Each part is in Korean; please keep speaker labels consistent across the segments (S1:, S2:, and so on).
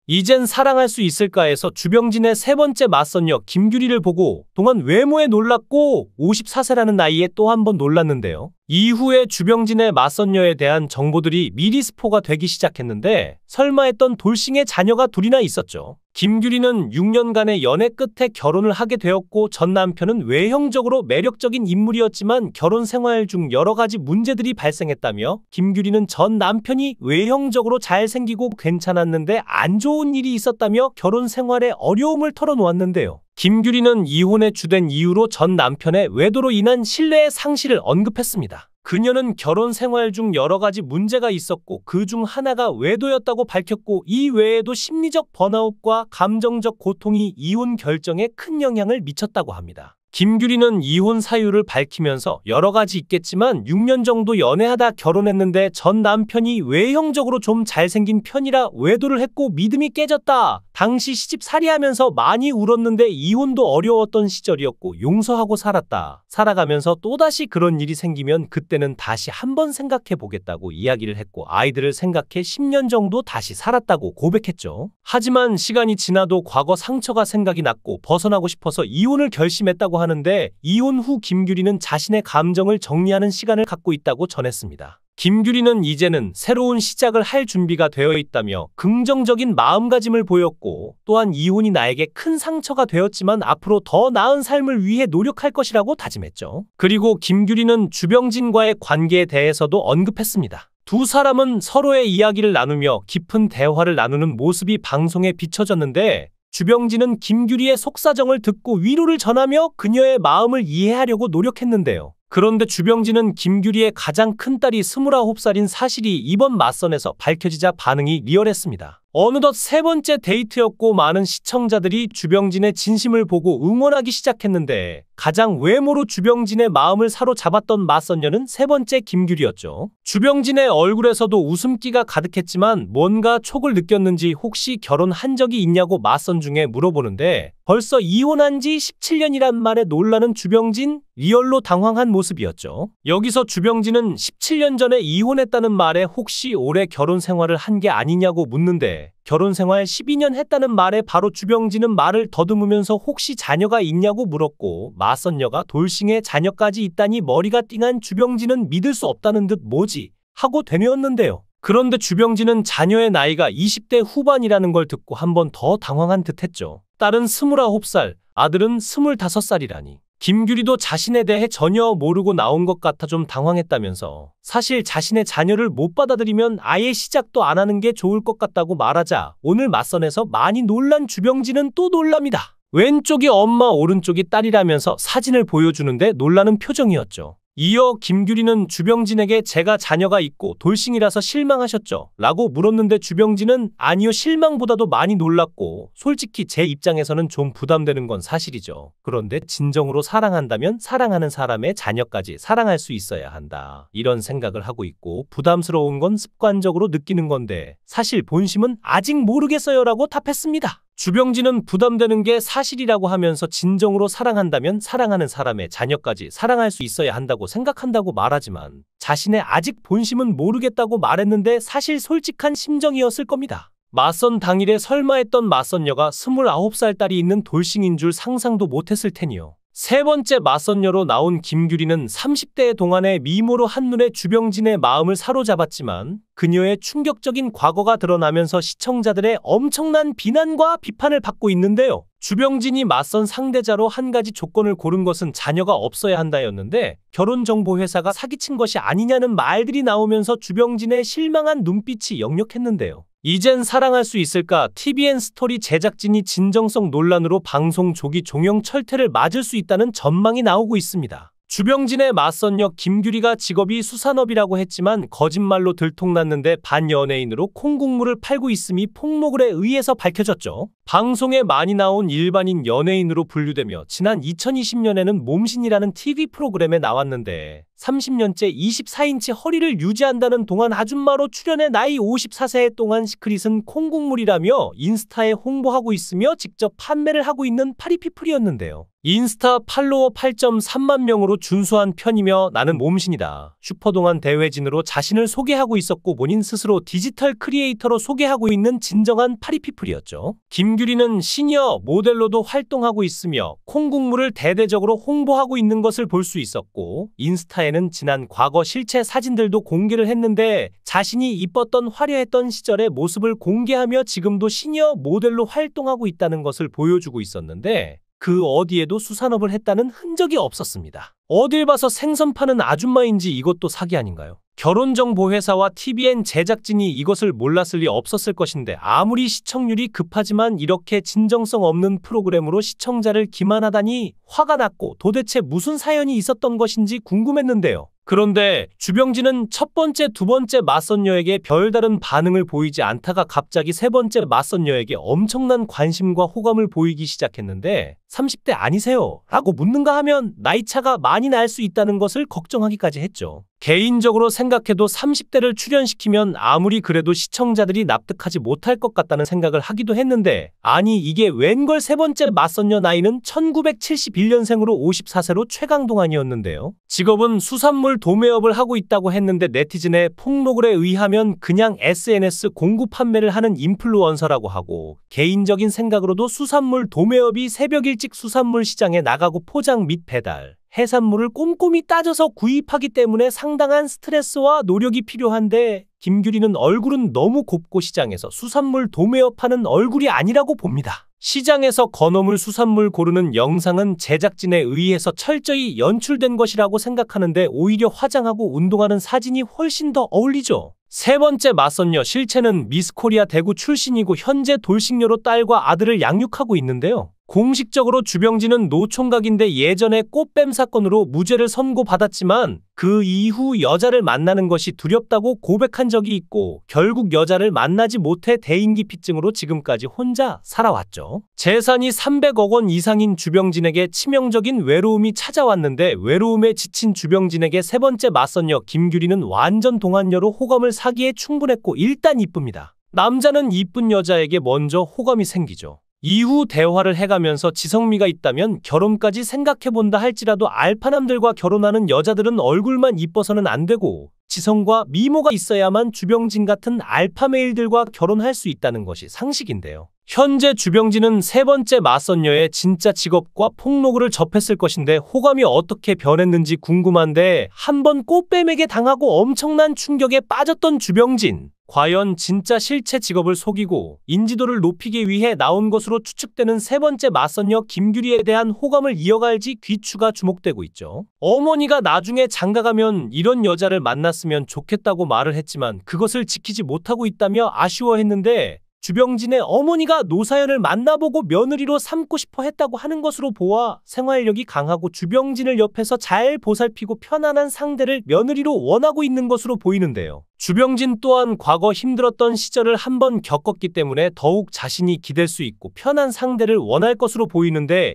S1: 이젠 사랑할 수 있을까에서 주병진의 세 번째 맞선녀 김규리를 보고 동안 외모에 놀랐고 54세라는 나이에 또 한 번 놀랐는데요. 이후에 주병진의 맞선녀에 대한 정보들이 미리 스포가 되기 시작했는데 설마 했던 돌싱의 자녀가 둘이나 있었죠. 김규리는 6년간의 연애 끝에 결혼을 하게 되었고 전 남편은 외형적으로 매력적인 인물이었지만 결혼 생활 중 여러 가지 문제들이 발생했다며 김규리는 전 남편이 외형적으로 잘생기고 괜찮았는데 안 좋은 일이 있었다며 결혼 생활에 어려움을 털어놓았는데요. 김규리는 이혼의 주된 이유로 전 남편의 외도로 인한 신뢰의 상실을 언급했습니다. 그녀는 결혼 생활 중 여러 가지 문제가 있었고 그 중 하나가 외도였다고 밝혔고 이 외에도 심리적 번아웃과 감정적 고통이 이혼 결정에 큰 영향을 미쳤다고 합니다. 김규리는 이혼 사유를 밝히면서 여러 가지 있겠지만 6년 정도 연애하다 결혼했는데 전 남편이 외형적으로 좀 잘생긴 편이라 외도를 했고 믿음이 깨졌다. 당시 시집살이하면서 많이 울었는데 이혼도 어려웠던 시절이었고 용서하고 살았다. 살아가면서 또다시 그런 일이 생기면 그때는 다시 한번 생각해 보겠다고 이야기를 했고 아이들을 생각해 10년 정도 다시 살았다고 고백했죠. 하지만 시간이 지나도 과거 상처가 생각이 났고 벗어나고 싶어서 이혼을 결심했다고 하는데 이혼 후 김규리는 자신의 감정을 정리하는 시간을 갖고 있다고 전했습니다. 김규리는 이제는 새로운 시작을 할 준비가 되어 있다며 긍정적인 마음가짐을 보였고 또한 이혼이 나에게 큰 상처가 되었지만 앞으로 더 나은 삶을 위해 노력할 것이라고 다짐했죠. 그리고 김규리는 주병진과의 관계에 대해서도 언급했습니다. 두 사람은 서로의 이야기를 나누며 깊은 대화를 나누는 모습이 방송에 비춰졌는데 주병진은 김규리의 속사정을 듣고 위로를 전하며 그녀의 마음을 이해하려고 노력했는데요. 그런데 주병진은 김규리의 가장 큰 딸이 29살인 사실이 이번 맞선에서 밝혀지자 반응이 리얼했습니다. 어느덧 세 번째 데이트였고 많은 시청자들이 주병진의 진심을 보고 응원하기 시작했는데 가장 외모로 주병진의 마음을 사로잡았던 맞선녀는 세 번째 김규리였죠. 주병진의 얼굴에서도 웃음기가 가득했지만 뭔가 촉을 느꼈는지 혹시 결혼한 적이 있냐고 맞선 중에 물어보는데 벌써 이혼한 지 17년이란 말에 놀라는 주병진, 리얼로 당황한 모습이었죠. 여기서 주병진은 17년 전에 이혼했다는 말에 혹시 올해 결혼 생활을 한 게 아니냐고 묻는데 결혼 생활 12년 했다는 말에 바로 주병진은 말을 더듬으면서 혹시 자녀가 있냐고 물었고 맞선녀가 돌싱의 자녀까지 있다니 머리가 띵한 주병진은 믿을 수 없다는 듯 뭐지? 하고 되뇌었는데요. 그런데 주병진은 자녀의 나이가 20대 후반이라는 걸 듣고 한 번 더 당황한 듯 했죠. 딸은 29살, 아들은 25살이라니. 김규리도 자신에 대해 전혀 모르고 나온 것 같아 좀 당황했다면서 사실 자신의 자녀를 못 받아들이면 아예 시작도 안 하는 게 좋을 것 같다고 말하자 오늘 맞선에서 많이 놀란 주병진은 또 놀랍니다. 왼쪽이 엄마 오른쪽이 딸이라면서 사진을 보여주는데 놀라는 표정이었죠. 이어 김규리는 주병진에게 제가 자녀가 있고 돌싱이라서 실망하셨죠? 라고 물었는데 주병진은 아니요 실망보다도 많이 놀랐고 솔직히 제 입장에서는 좀 부담되는 건 사실이죠. 그런데 진정으로 사랑한다면 사랑하는 사람의 자녀까지 사랑할 수 있어야 한다. 이런 생각을 하고 있고 부담스러운 건 습관적으로 느끼는 건데 사실 본심은 아직 모르겠어요 라고 답했습니다. 주병진은 부담되는 게 사실이라고 하면서 진정으로 사랑한다면 사랑하는 사람의 자녀까지 사랑할 수 있어야 한다고 생각한다고 말하지만 자신의 아직 본심은 모르겠다고 말했는데 사실 솔직한 심정이었을 겁니다. 맞선 당일에 설마 했던 맞선녀가 29살 딸이 있는 돌싱인 줄 상상도 못했을 테니요. 세 번째 맞선녀로 나온 김규리는 30대의 동안의 미모로 한눈에 주병진의 마음을 사로잡았지만 그녀의 충격적인 과거가 드러나면서 시청자들의 엄청난 비난과 비판을 받고 있는데요. 주병진이 맞선 상대자로 한 가지 조건을 고른 것은 자녀가 없어야 한다였는데 결혼정보회사가 사기친 것이 아니냐는 말들이 나오면서 주병진의 실망한 눈빛이 역력했는데요. 이젠 사랑할 수 있을까? TVN 스토리 제작진이 진정성 논란으로 방송 조기 종영 철퇴를 맞을 수 있다는 전망이 나오고 있습니다. 주병진의 맞선녀 김규리가 직업이 수산업이라고 했지만 거짓말로 들통났는데 반연예인으로 콩국물을 팔고 있음이 폭로글에 의해서 밝혀졌죠. 방송에 많이 나온 일반인 연예인으로 분류되며 지난 2020년에는 몸신이라는 TV 프로그램에 나왔는데 30년째 24인치 허리를 유지한다는 동안 아줌마로 출연해 나이 54세 동안 시크릿은 콩국물이라며 인스타에 홍보하고 있으며 직접 판매를 하고 있는 파리피플이었는데요. 인스타 팔로워 8.3만 명으로 준수한 편이며 나는 몸신이다. 슈퍼동안 대회진으로 자신을 소개하고 있었고 본인 스스로 디지털 크리에이터로 소개하고 있는 진정한 파리피플이었죠. 김규리는 시니어 모델로도 활동하고 있으며 콩국물을 대대적으로 홍보하고 있는 것을 볼 수 있었고 인스타에는 지난 과거 실체 사진들도 공개를 했는데 자신이 이뻤던 화려했던 시절의 모습을 공개하며 지금도 시니어 모델로 활동하고 있다는 것을 보여주고 있었는데 그 어디에도 수산업을 했다는 흔적이 없었습니다. 어딜 봐서 생선 파는 아줌마인지 이것도 사기 아닌가요? 결혼정보회사와 TVN 제작진이 이것을 몰랐을 리 없었을 것인데 아무리 시청률이 급하지만 이렇게 진정성 없는 프로그램으로 시청자를 기만하다니 화가 났고 도대체 무슨 사연이 있었던 것인지 궁금했는데요. 그런데 주병진은 첫 번째, 두 번째 맞선녀에게 별다른 반응을 보이지 않다가 갑자기 세 번째 맞선녀에게 엄청난 관심과 호감을 보이기 시작했는데 30대 아니세요? 라고 묻는가 하면 나이차가 많이 날 수 있다는 것을 걱정하기까지 했죠. 개인적으로 생각해도 30대를 출연시키면 아무리 그래도 시청자들이 납득하지 못할 것 같다는 생각을 하기도 했는데 아니 이게 웬걸 세 번째 맞선녀 나이는 1971년생으로 54세로 최강동안이었는데요. 직업은 수산물 도매업을 하고 있다고 했는데 네티즌의 폭로글에 의하면 그냥 SNS 공구 판매를 하는 인플루언서라고 하고 개인적인 생각으로도 수산물 도매업이 새벽 일찍 수산물 시장에 나가고 포장 및 배달, 해산물을 꼼꼼히 따져서 구입하기 때문에 상당한 스트레스와 노력이 필요한데 김규리는 얼굴은 너무 곱고 시장에서 수산물 도매업하는 얼굴이 아니라고 봅니다. 시장에서 건어물 수산물 고르는 영상은 제작진에 의해서 철저히 연출된 것이라고 생각하는데 오히려 화장하고 운동하는 사진이 훨씬 더 어울리죠. 세 번째 맞선녀 실체는 미스코리아 대구 출신이고 현재 돌싱녀로 딸과 아들을 양육하고 있는데요. 공식적으로 주병진은 노총각인데 예전에 꽃뱀 사건으로 무죄를 선고받았지만 그 이후 여자를 만나는 것이 두렵다고 고백한 적이 있고 결국 여자를 만나지 못해 대인기피증으로 지금까지 혼자 살아왔죠. 재산이 300억 원 이상인 주병진에게 치명적인 외로움이 찾아왔는데 외로움에 지친 주병진에게 세 번째 맞선녀 김규리는 완전 동안녀로 호감을 사기에 충분했고 일단 이쁩니다. 남자는 이쁜 여자에게 먼저 호감이 생기죠. 이후 대화를 해가면서 지성미가 있다면 결혼까지 생각해본다 할지라도 알파남들과 결혼하는 여자들은 얼굴만 이뻐서는 안 되고 지성과 미모가 있어야만 주병진 같은 알파메일들과 결혼할 수 있다는 것이 상식인데요. 현재 주병진은 세 번째 맞선녀의 진짜 직업과 폭로글을 접했을 것인데 호감이 어떻게 변했는지 궁금한데 한번 꽃뱀에게 당하고 엄청난 충격에 빠졌던 주병진. 과연 진짜 실체 직업을 속이고 인지도를 높이기 위해 나온 것으로 추측되는 세 번째 맞선녀 김규리에 대한 호감을 이어갈지 귀추가 주목되고 있죠. 어머니가 나중에 장가가면 이런 여자를 만났으면 좋겠다고 말을 했지만 그것을 지키지 못하고 있다며 아쉬워했는데 주병진의 어머니가 노사연을 만나보고 며느리로 삼고 싶어 했다고 하는 것으로 보아 생활력이 강하고 주병진을 옆에서 잘 보살피고 편안한 상대를 며느리로 원하고 있는 것으로 보이는데요. 주병진 또한 과거 힘들었던 시절을 한번 겪었기 때문에 더욱 자신이 기댈 수 있고 편한 상대를 원할 것으로 보이는데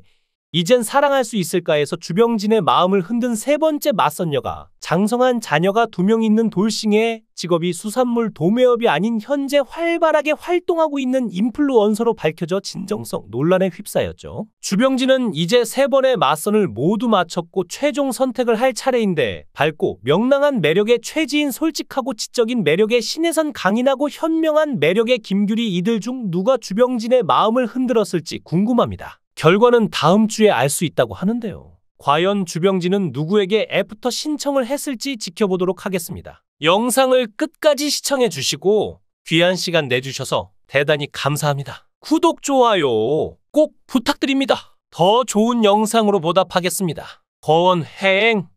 S1: 이젠 사랑할 수 있을까 해서 주병진의 마음을 흔든 세 번째 맞선녀가 장성한 자녀가 2명 있는 돌싱의 직업이 수산물 도매업이 아닌 현재 활발하게 활동하고 있는 인플루언서로 밝혀져 진정성 논란에 휩싸였죠. 주병진은 이제 3번의 맞선을 모두 마쳤고 최종 선택을 할 차례인데 밝고 명랑한 매력의 최지인 솔직하고 지적인 매력의 신혜선 강인하고 현명한 매력의 김규리 이들 중 누가 주병진의 마음을 흔들었을지 궁금합니다. 결과는 다음 주에 알 수 있다고 하는데요. 과연 주병진은 누구에게 애프터 신청을 했을지 지켜보도록 하겠습니다. 영상을 끝까지 시청해 주시고 귀한 시간 내주셔서 대단히 감사합니다. 구독, 좋아요 꼭 부탁드립니다. 더 좋은 영상으로 보답하겠습니다. 거원행